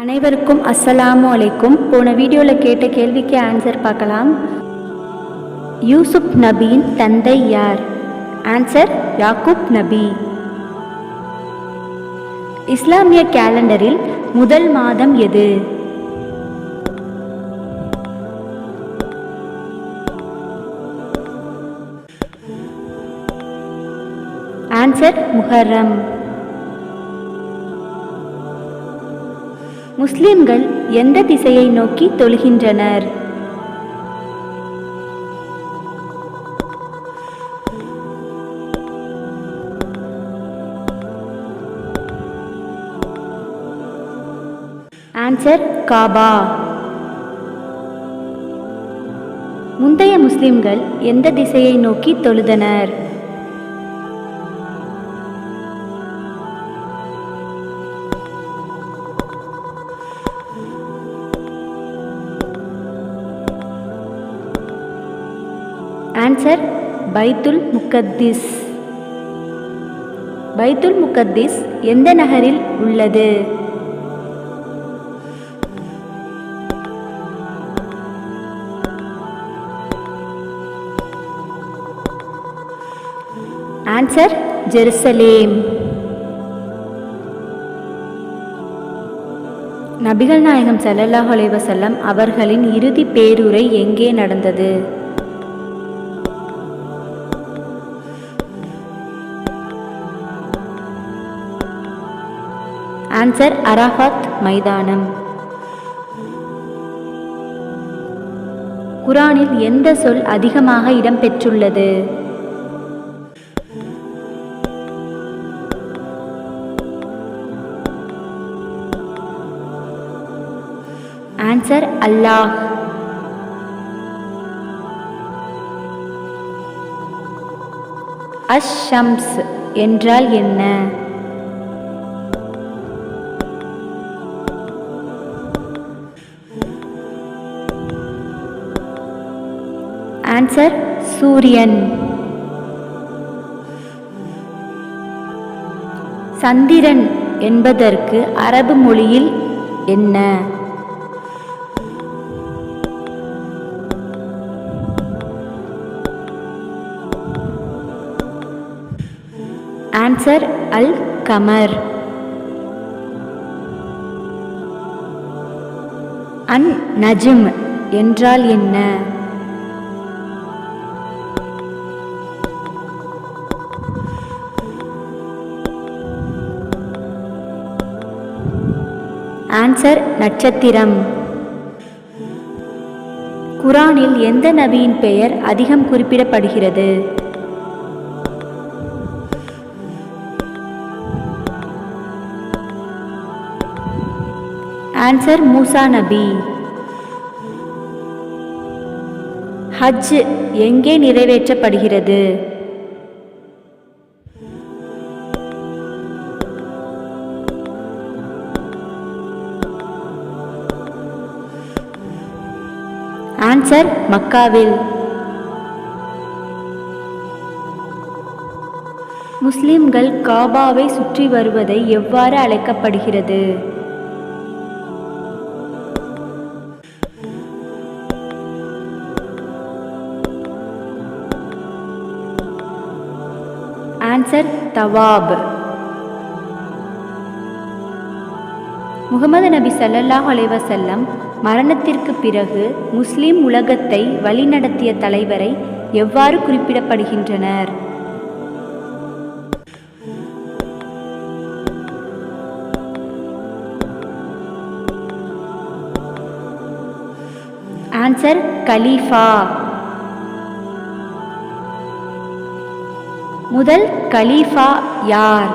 அனைவருக்கும் அஸ்ஸலாமு அலைக்கும். போன வீடியோவில் கேட்ட கேள்விக்கு ஆன்சர் பார்க்கலாம். யூசுப் நபியின் தந்தை யார்? ஆன்சர் யாக்கூப் நபி. இஸ்லாமிய கேலண்டரில் முதல் மாதம் எது? ஆன்சர் முஹர்ரம். முஸ்லிம்கள் எந்த திசையை நோக்கி தொழுகின்றனர்? ஆன்சர் காபா. முந்தைய முஸ்லிம்கள் எந்த திசையை நோக்கி தொழுதனர்? ஆன்சர் பைத்துல் முகத்திஸ். பைத்துல் முகத்திஸ் எந்த நகரில் உள்ளது? Answer Jerusalem. நபிகள் நாயகம் ஸல்லல்லாஹு அலைஹி வஸல்லம் அவர்களின் இறுதி பேருரை எங்கே நடந்தது? ஆன்சர் அரஃபாத் மைதானம். குர்ஆனில் எந்த சொல் அதிகமாக இடம்பெற்றுள்ளது? ஆன்சர் அல்லாஹ். அஷ்-ஷம்ஸ் என்றால் என்ன? ஆன்சர் சூரியன். சந்திரன் என்பதற்கு அரபு மொழியில் என்ன? ஆன்சர் அல் கமர். அன் நஜ்ம் என்றால் என்ன? ஆன்சர் நட்சத்திரம். குர்ஆனில் எந்த நபியின் பெயர் அதிகம் குறிப்பிடப்படுகிறது? ஆன்சர் மூசா நபி. ஹஜ் எங்கே நிறைவேற்றப்படுகிறது? ஆன்சர் மக்காவில். முஸ்லிம்கள் காபாவை சுற்றி வருவதை எவ்வாறு அழைக்கப்படுகிறது? ஆன்சர் தவாப். முகமது நபி ஸல்லல்லாஹு அலைஹி வஸல்லம் மரணத்திற்கு பிறகு முஸ்லிம் உலகத்தை வழிநடத்திய தலைவரை எவ்வாறு குறிப்பிடப்படுகின்றனர்? ஆன்சர் கலீஃபா. முதல் கலீஃபா யார்?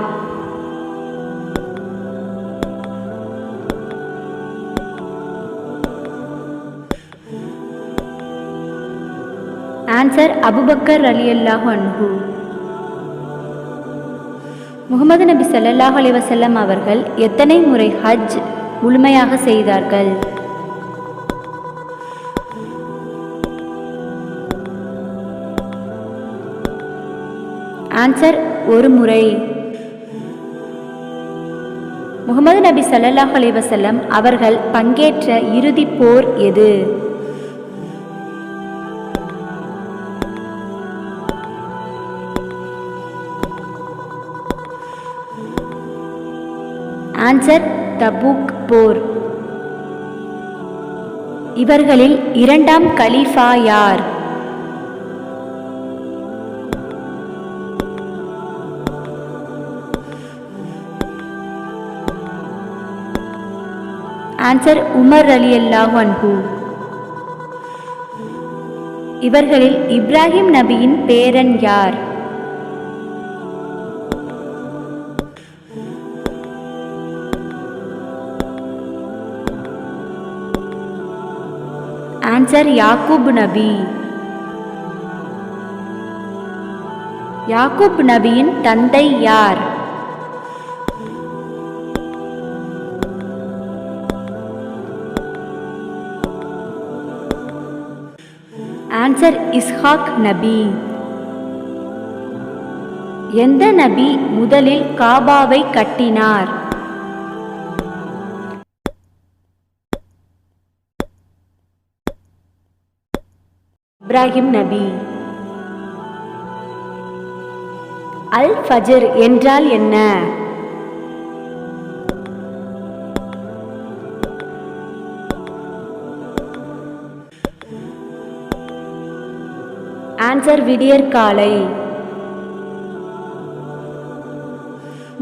ஆன்சர் அபூபக்கர் ரலியல்லாஹு அன்ஹு. முகமது நபி ஸல்லல்லாஹு அலைஹி வஸல்லம் அவர்கள் எத்தனை முறை ஹஜ் முழுமையாக செய்தார்கள்? ஆன்சர் ஒரு முறை. முகமது நபி ஸல்லல்லாஹு அலைஹி வஸல்லம் அவர்கள் பங்கேற்ற இறுதிப் போர் எது? ஆன்சர் தபூக் போர். இவர்களில் இரண்டாம் கலீஃபா யார்? ஆன்சர் உமர் ரலியல்லாஹு அன்ஹு. இவர்களில் இப்ராஹிம் நபியின் பேரன் யார்? ஆன்சர் யாக்கூப் நபி. யாக்கூப் நபியின் தந்தை யார்? ஆன்சர் இஸ்ஹாக் நபி. எந்த நபி முதலில் காபாவை கட்டினார்? இப்ராஹிம் நபி. அல் ஃபஜ்ர் என்றால் என்ன? ஆன்சர் விடியற்காலை.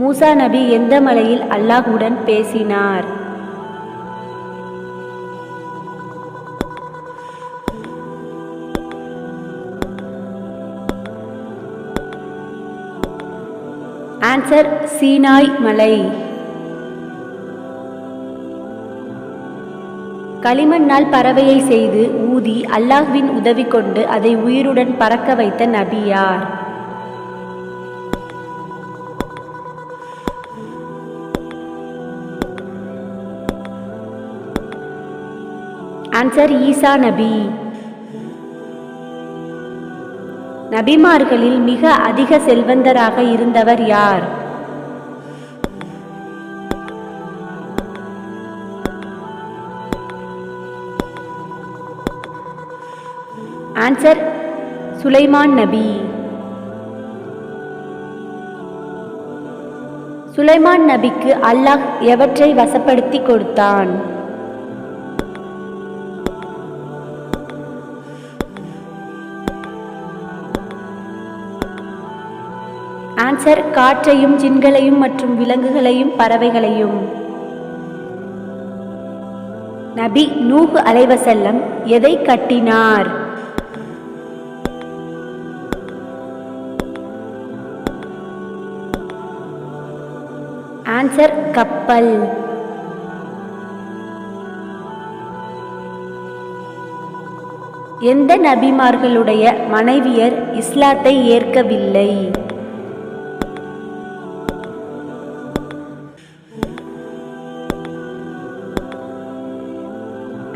மூசா நபி எந்த மலையில் அல்லாஹ்வுடன் பேசினார்? ஆன்சர் சீனாய் மலை. களிமண்ணால் பறவையை செய்து ஊதி அல்லாஹ்வின் உதவி கொண்டு அதை உயிருடன் பறக்க வைத்த நபி யார்? ஆன்சர் ஈசா நபி. நபிமார்களில் மிக அதிக செல்வந்தராக இருந்தவர் யார்? ஆன்சர் சுலைமான் நபி. சுலைமான் நபிக்கு அல்லாஹ் எவற்றை வசப்படுத்தி கொடுத்தான்? ஆன்சர் காற்றையும் ஜின்களையும் மற்றும் விலங்குகளையும் பறவைகளையும். நபி நூஹ் அலைஹிஸ்ஸலாம் எதை கட்டினார்? ஆன்சர் கப்பல். எந்த நபிமார்களுடைய மனைவியர் இஸ்லாத்தை ஏற்கவில்லை?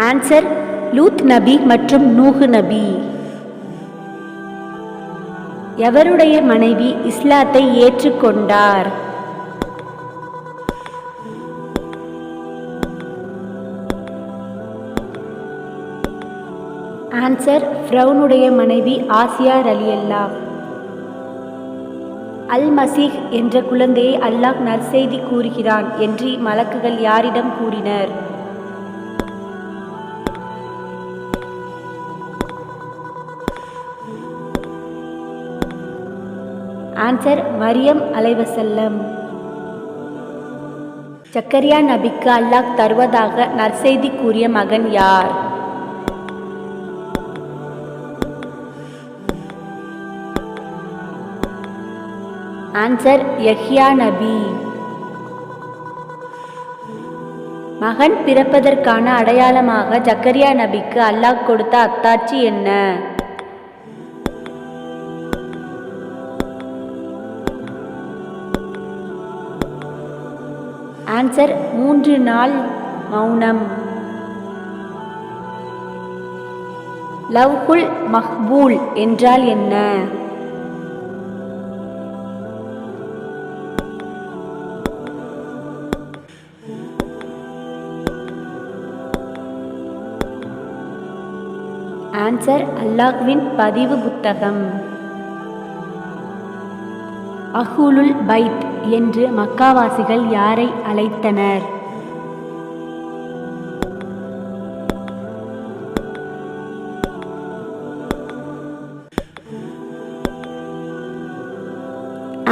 ஆன்சர் லூத் நபி மற்றும் நூஹ் நபி. எவருடைய மனைவி இஸ்லாத்தை ஏற்றுக்கொண்டார்? ஆன்சர் ஃபிரௌனுடைய மனைவி ஆசியா ரலியல்லாஹ். அல் மசீஹ் என்ற குழந்தையை அல்லாஹ் நற்செய்தி கூறுகிறான் என்று மலக்குகள் யாரிடம் கூறினர்? ஆன்சர் மரியம் அலைஹிஸ்ஸலாம். ஜக்கரியா நபிக்கு அல்லாஹ் தருவதாக நற்செய்தி கூறிய மகன் யார்? ஆன்சர் யஹ்யா நபி. மகன் பிறப்பதற்கான அடையாளமாக ஜக்கரியா நபிக்கு அல்லாஹ் கொடுத்த அத்தாட்சி என்ன? ஆன்சர் 3 நாள் மௌனம். லவ்ஹுல் மஹ்பூல் என்றால் என்ன? ஆன்சர் அல்லாஹ்வின் பதிவு புத்தகம். அஹ்லுல் பைத் என்று மக்காவாசிகள் யாரை அழைத்தனர்?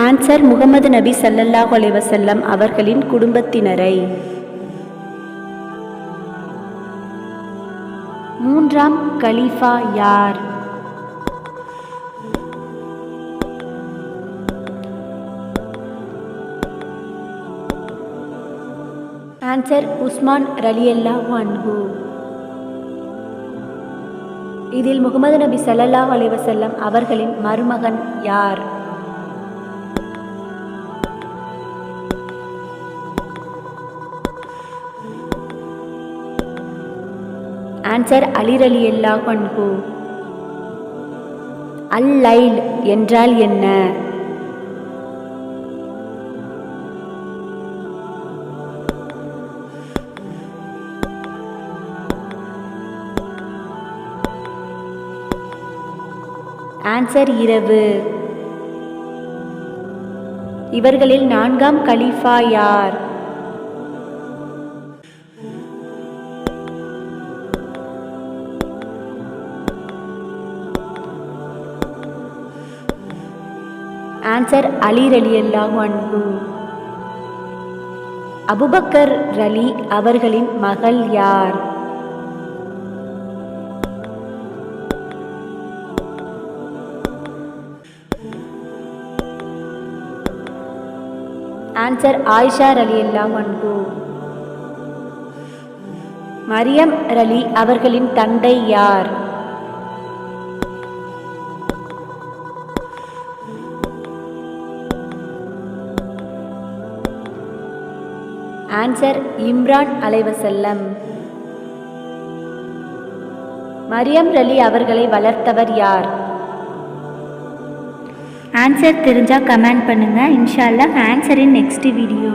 ஆன்சர் முகமது நபி ஸல்லல்லாஹு அலைஹி வஸல்லம் அவர்களின் குடும்பத்தினரை. மூன்றாம் கலீஃபா யார்? ஆன்சர் உஸ்மான் ரலியல்லாஹு அன்ஹு. இதில் முகமது நபி ஸல்லல்லாஹு அலைஹி வஸல்லம் அவர்களின் மருமகன் யார்? ஆன்சர் அலி ரலியல்லாஹு அன்ஹு. அல் லைல் என்றால் என்ன? ஆன்சர் இரவு. இவர்களில் நான்காம் கலீஃபா யார்? ஆன்சர் அலி ரலியல்லாஹு அன்ஹு. அபூபக்கர் ரலி அவர்களின் மகள் யார்? ஆன்சர் ஆயிஷா ரலியல்லாஹு அன்ஹு. மரியம் ரலி அவர்களின் தந்தை யார்? ஆன்சர் இம்ரான் அலைவசல்லம். மரியம் ரலி அவர்களை வளர்த்தவர் யார்? ஆன்சர் தெரிஞ்சா கமெண்ட் பண்ணுங்க. இன்ஷா அல்லாஹ் ஆன்சர் இன் நெக்ஸ்ட் வீடியோ.